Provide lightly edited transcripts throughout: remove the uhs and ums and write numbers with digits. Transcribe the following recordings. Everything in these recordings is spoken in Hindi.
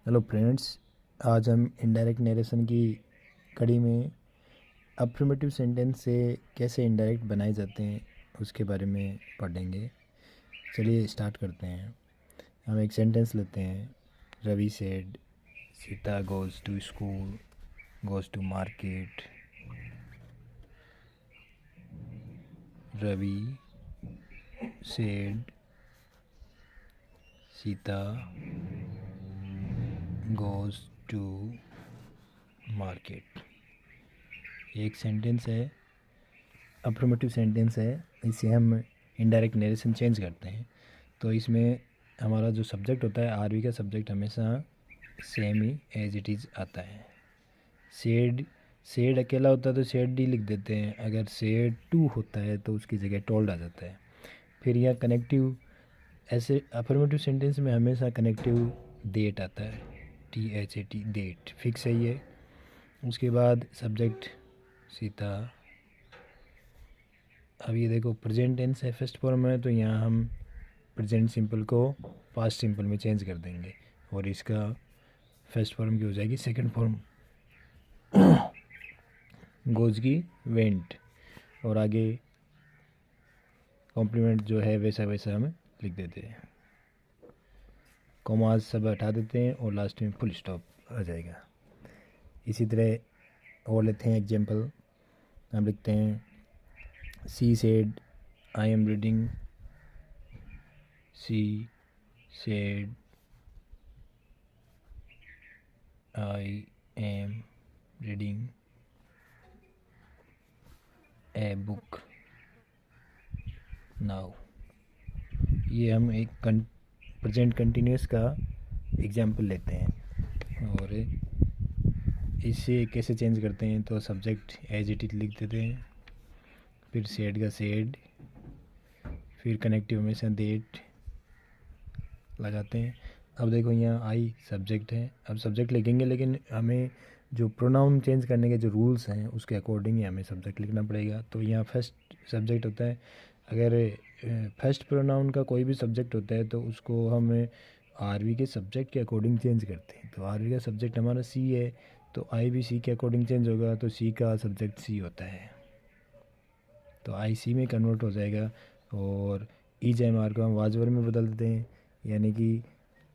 हेलो फ्रेंड्स, आज हम इनडायरेक्ट नरेशन की कड़ी में अफर्मेटिव सेंटेंस से कैसे इनडायरेक्ट बनाए जाते हैं उसके बारे में पढ़ेंगे। चलिए स्टार्ट करते हैं। हम एक सेंटेंस लेते हैं। Ravi said Sita goes to school goes to market. Ravi said Sita goes to market. एक सेंटेंस है, अफर्मेटिव सेंटेंस है। इसे हम इनडायरेक्ट नरेशन चेंज करते हैं। तो इसमें हमारा जो सब्जेक्ट होता है, आरवी का सब्जेक्ट हमेशा सेम ही एज इट इज़ आता है। सेड अकेला होता है तो सेड डी लिख देते हैं। अगर सेड टू होता है तो उसकी जगह टोल्ड आ जाता है। फिर यह कनेक्टिव, ऐसे अफर्मेटिव सेंटेंस में हमेशा कनेक्टिव डेट आता है, THAT डेट फिक्स है ये। उसके बाद सब्जेक्ट सीता। अब ये देखो प्रेजेंट टेंस है, फर्स्ट फॉर्म है, तो यहाँ हम प्रेजेंट सिंपल को पास्ट सिंपल में चेंज कर देंगे और इसका फर्स्ट फॉर्म की हो जाएगी सेकंड फॉर्म। गोज की वेंट, और आगे कॉम्प्लीमेंट जो है वैसा वैसा हम लिख देते हैं। कॉमास सब हटा देते हैं और लास्ट में फुल स्टॉप आ जाएगा। इसी तरह और लेते हैं एग्जाम्पल। हम लिखते हैं she said I am reading. She said I am reading a book now. ये हम एक प्रेजेंट कंटिन्यूस का एग्जाम्पल लेते हैं और इसे कैसे चेंज करते हैं। तो सब्जेक्ट एज इट इज लिख देते हैं, फिर सेड का सेड, फिर कनेक्टिव हमेशा डेट लगाते हैं। अब देखो यहाँ आई सब्जेक्ट है, अब सब्जेक्ट लिखेंगे लेकिन हमें जो प्रोनाउन चेंज करने के जो रूल्स हैं उसके अकॉर्डिंग ही हमें सब्जेक्ट लिखना पड़ेगा। तो यहाँ फर्स्ट सब्जेक्ट होता है, अगर फर्स्ट प्रोनाउन का कोई भी सब्जेक्ट होता है तो उसको हम आरवी के सब्जेक्ट के अकॉर्डिंग चेंज करते हैं। तो आरवी का सब्जेक्ट हमारा सी है तो आई भी सी के अकॉर्डिंग चेंज होगा, तो सी का सब्जेक्ट सी होता है तो आई सी में कन्वर्ट हो जाएगा। और EJMR को हम वाजवर में बदल देते हैं, यानी कि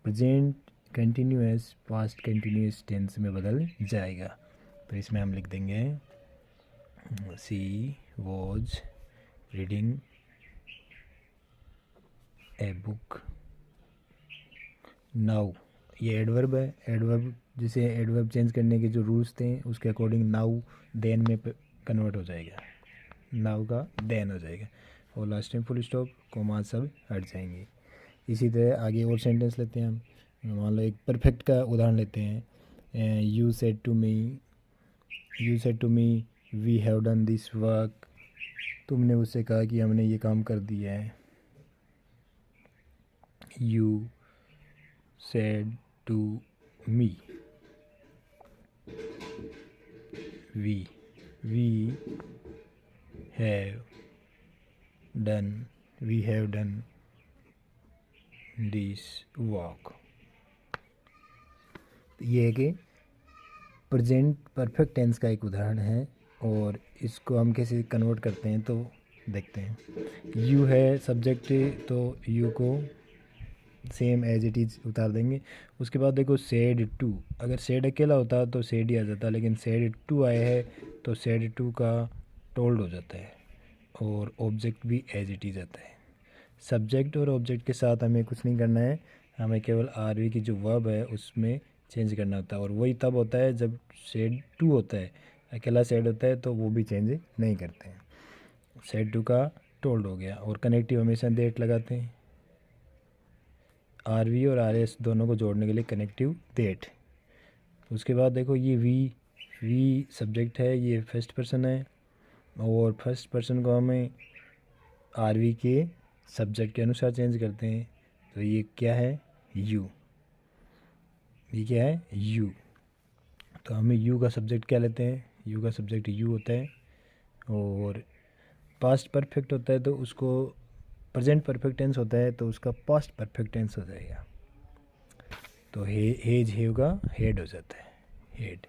present continuous past continuous tense में बदल जाएगा। तो इसमें हम लिख देंगे she was reading a book now. ये एडवर्ब है, एडवर्ब जिसे एडवर्ब चेंज करने के जो रूल्स थे उसके अकॉर्डिंग नाउ देन में कन्वर्ट हो जाएगा, नाउ का देन हो जाएगा और लास्ट में फुल स्टॉप कोमा सब हट जाएंगे। इसी तरह आगे और सेंटेंस लेते हैं हम। मान लो एक परफेक्ट का उदाहरण लेते हैं। You said to me we have done this work. तुमने उससे कहा कि हमने ये काम कर दिया है। You said to me we have done this work. ये है कि प्रेजेंट परफेक्ट टेंस का एक उदाहरण है और इसको हम कैसे कन्वर्ट करते हैं तो देखते हैं। यू है सब्जेक्ट तो यू को सेम एज इट इज़ उतार देंगे। उसके बाद देखो सेड टू, अगर सेड अकेला होता तो सेड ही आ जाता, लेकिन सेड टू आया है तो सेड टू का टोल्ड हो जाता है और ऑब्जेक्ट भी एज इट इज़ आता है। सब्जेक्ट और ऑब्जेक्ट के साथ हमें कुछ नहीं करना है, हमें केवल आरवी की जो वर्ब है उसमें चेंज करना होता है और वही तब होता है जब सेड टू होता है। अकेला सेड होता है तो वो भी चेंज नहीं करते हैं। सेड टू का टोल्ड हो गया और कनेक्टिव हमेशा डेट लगाते हैं। आरवी और आरएस दोनों को जोड़ने के लिए कनेक्टिव डेट। उसके बाद देखो ये वी सब्जेक्ट है, ये फर्स्ट पर्सन है और फर्स्ट पर्सन को हमें आरवी के सब्जेक्ट के अनुसार चेंज करते हैं। तो ये क्या है, यू। ये क्या है, यू। तो हमें यू का सब्जेक्ट क्या लेते हैं, यू का सब्जेक्ट यू होता है और पास्ट परफेक्ट होता है तो उसको प्रेजेंट परफेक्ट टेंस होता है तो उसका पास्ट परफेक्ट टेंस हो जाएगा। तो हेज हेव का हेड हो जाता है, हेड,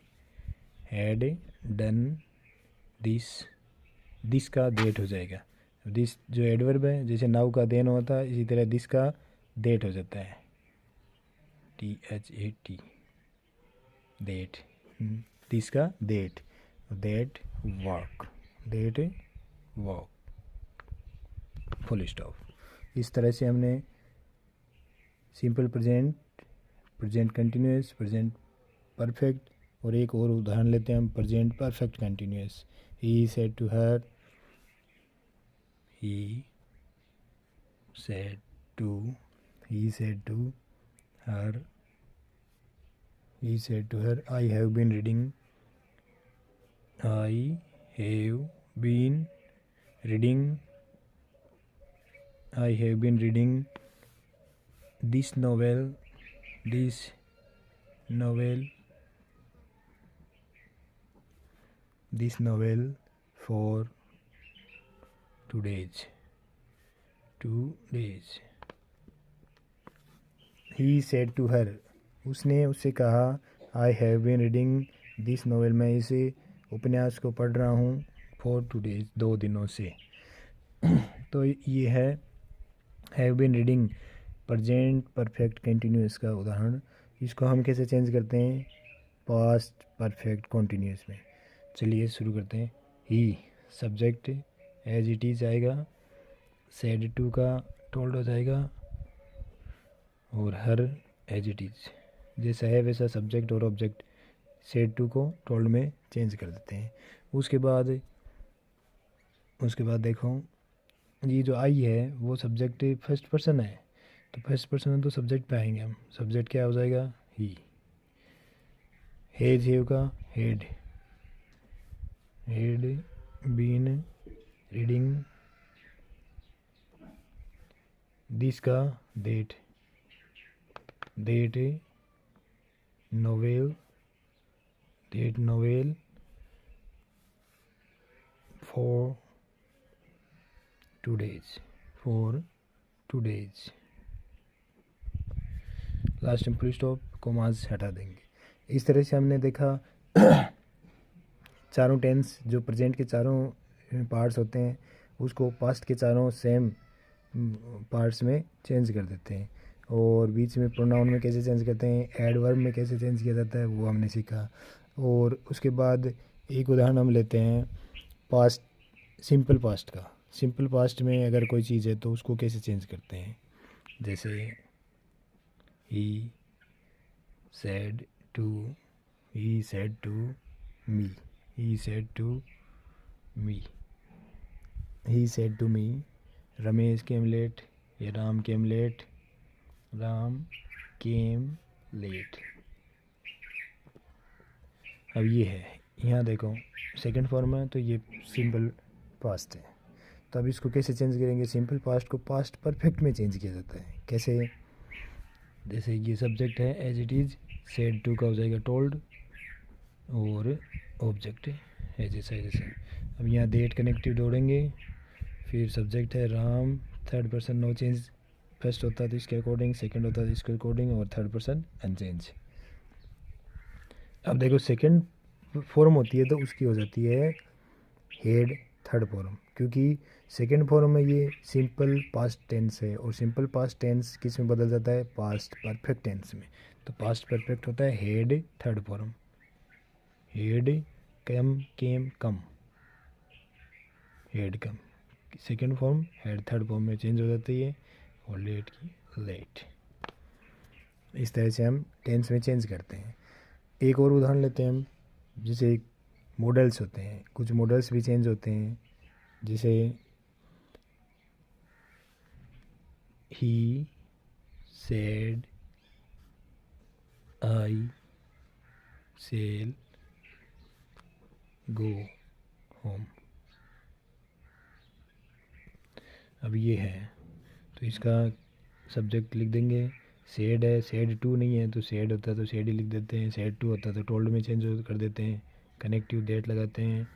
हैड डन दिस का डेट हो जाएगा। दिस जो एडवर्ब है, जैसे नाउ का देन होता है, इसी तरह दिस का डेट हो जाता है, THAT, डेट। दिस का that, that work, full stop. इस तरह से हमने simple present, present continuous, present perfect, और एक और उदाहरण लेते हैं हम, present perfect continuous. He said to her, he said to her, I have been reading this novel for 2 days. He said to her, उसने उससे कहा, I have been reading this novel, मैं इसे उपन्यास को पढ़ रहा हूँ, for 2 days, 2 दिनों से। तो ये है have been reading, present perfect continuous का उदाहरण। इसको हम कैसे चेंज करते हैं पास्ट परफेक्ट कंटिन्यूस में। चलिए शुरू करते हैं। ही सब्जेक्ट एज इट इज़ आएगा, सेड टू का टोल्ड हो जाएगा, और हर एज इट इज़, जैसा है वैसा सब्जेक्ट और ऑब्जेक्ट सेड टू को टोल्ड में चेंज कर देते हैं। उसके बाद देखो, ये जो आई है वो सब्जेक्ट फर्स्ट पर्सन है, तो फर्स्ट पर्सन है तो सब्जेक्ट पे आएंगे हम। सब्जेक्ट क्या हो जाएगा, ही। हेज हेव का हेड बीन रीडिंग दिस का that novel for 2 days। Last में फुल स्टॉप, कोमास हटा देंगे। इस तरह से हमने देखा चारों टेंस, जो प्रेजेंट के चारों पार्ट्स होते हैं उसको पास्ट के चारों सेम पार्ट्स में चेंज कर देते हैं, और बीच में प्रोनाउन में कैसे चेंज करते हैं, एडवर्ब में कैसे चेंज किया जाता है, वो हमने सीखा। और उसके बाद एक उदाहरण हम लेते हैं पास्ट, सिंपल पास्ट का। सिंपल पास्ट में अगर कोई चीज़ है तो उसको कैसे चेंज करते हैं, जैसे he said to me, Ramesh came late, या राम केम लेट। अब ये है, यहाँ देखो सेकंड फॉर्म है तो ये सिंपल पास्ट है। तो अब इसको कैसे चेंज करेंगे, सिंपल पास्ट को पास्ट परफेक्ट में चेंज किया जाता है। कैसे, जैसे ये सब्जेक्ट है as it is, said to का हो जाएगा टोल्ड, और ऑब्जेक्ट है जैसा है जैसे। अब यहाँ डेट कनेक्टिव जोड़ेंगे, फिर सब्जेक्ट है Ram, third person no change, first होता है तो इसके अकॉर्डिंग, सेकंड होता है इसके अकॉर्डिंग, और थर्ड पर्सन अनचेंज। अब देखो सेकंड फॉर्म होती है तो उसकी हो जाती है हेड थर्ड फॉर्म, क्योंकि सेकंड फॉर्म में ये सिंपल पास्ट टेंस है, और सिंपल पास्ट टेंस किस में बदल जाता है, पास्ट परफेक्ट टेंस में। तो पास्ट परफेक्ट होता है had third form, had came come, had come. Second form had third form में चेंज हो जाती है, और लेट की लेट। इस तरह से हम टेंस में चेंज करते हैं। एक और उदाहरण लेते हैं हम, जैसे मॉडल्स होते हैं, कुछ मॉडल्स भी चेंज होते हैं, जैसे he said I shall go home. अब ये है तो इसका सब्जेक्ट लिख देंगे, सेड है, सेड टू नहीं है तो सेड होता है तो सेड ही लिख देते हैं, सेड टू होता है तो टोल्ड में चेंज कर देते हैं, कनेक्टिव डेट लगाते हैं।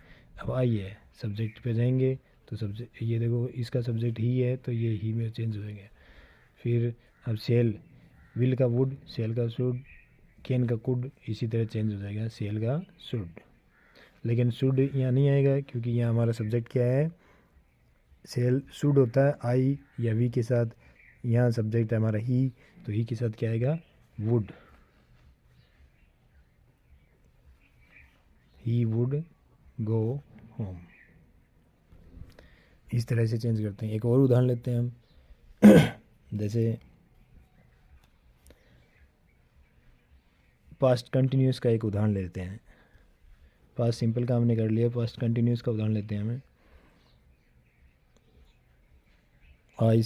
अब आई है, सब्जेक्ट पे जाएंगे तो सब्जेक्ट, ये देखो इसका सब्जेक्ट ही है तो ये ही में चेंज हो जाएंगे। फिर अब सेल, विल का वुड, सेल का शुड, कैन का कुड, इसी तरह चेंज हो जाएगा सेल का शुड। लेकिन शुड यहाँ नहीं आएगा क्योंकि यहाँ हमारा सब्जेक्ट क्या है, सेल शुड होता है आई या वी के साथ, यहाँ सब्जेक्ट है हमारा ही, तो ही के साथ क्या आएगा, would. He would go home. इस तरह से चेंज करते हैं। एक और उदाहरण लेते हैं हम जैसे पास्ट कंटिन्यूस का एक उदाहरण लेते हैं। पास्ट सिंपल का हमने कर लिया, पास्ट कंटिन्यूस का उदाहरण लेते हैं हमें। I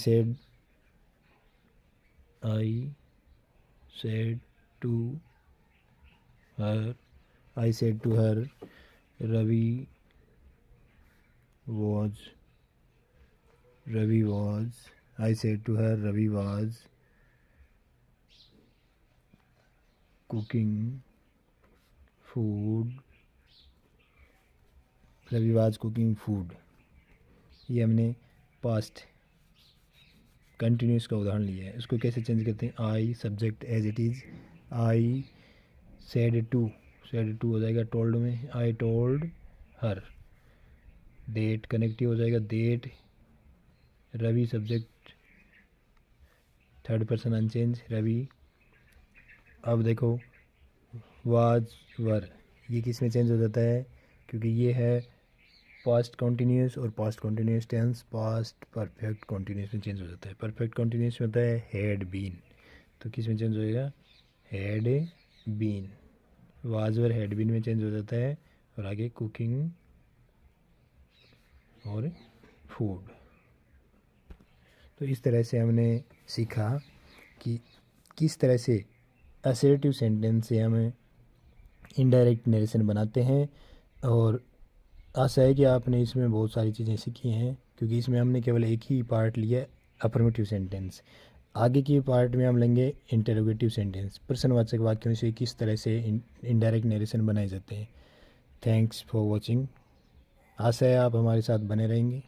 said to her, I said to her Ravi was, I said to her Ravi was cooking food, Ravi was cooking food. ये हमने पास्ट कंटिन्यूस का उदाहरण लिया है। इसको कैसे चेंज करते हैं, I subject as it is, I said to हो जाएगा टोल्ड में, I told her. That connective हो जाएगा that, Ravi subject third person unchange Ravi. अब देखो वाज वर, ये किस में चेंज हो जाता है, क्योंकि ये है पास्ट कॉन्टीन्यूस और past continuous tense past perfect continuous में चेंज हो जाता है। परफेक्ट कॉन्टीन्यूस में होता है हैड बीन, तो किस में चेंज हो जाएगा, had been. Was were had been में चेंज हो जाता है, और आगे कुकिंग और फूड। तो इस तरह से हमने सीखा कि किस तरह से असर्टिव सेंटेंस से हम इनडायरेक्ट नरेशन बनाते हैं। और आशा है कि आपने इसमें बहुत सारी चीज़ें सीखी हैं, क्योंकि इसमें हमने केवल एक ही पार्ट लिया, अफर्मेटिव सेंटेंस। आगे की पार्ट में हम लेंगे इंटरोगेटिव सेंटेंस, प्रश्नवाचक वाक्यों से किस तरह से इनडायरेक्ट नरेशन बनाए जाते हैं। Thanks for watching. आशा है आप हमारे साथ बने रहेंगे।